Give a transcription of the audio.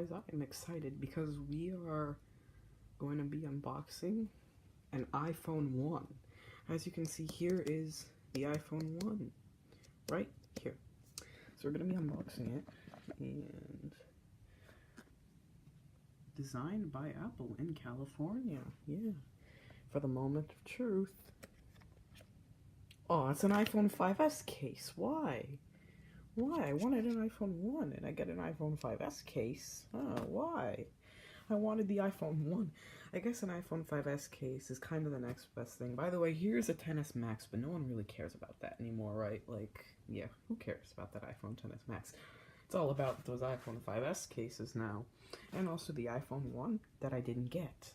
guys, I am excited because we are going to be unboxing an iPhone 1. As you can see, here is the iPhone 1 right here. So we're going to be unboxing it, and designed by Apple in California. Yeah, for the moment of truth. Oh, it's an iPhone 5S case. Why? Why? I wanted an iPhone 1 and I get an iPhone 5S case. Why? I wanted the iPhone 1. I guess an iPhone 5S case is kind of the next best thing. By the way, here's a XS Max, but no one really cares about that anymore, right? Like, yeah, who cares about that iPhone XS Max? It's all about those iPhone 5S cases now. And also the iPhone 1 that I didn't get.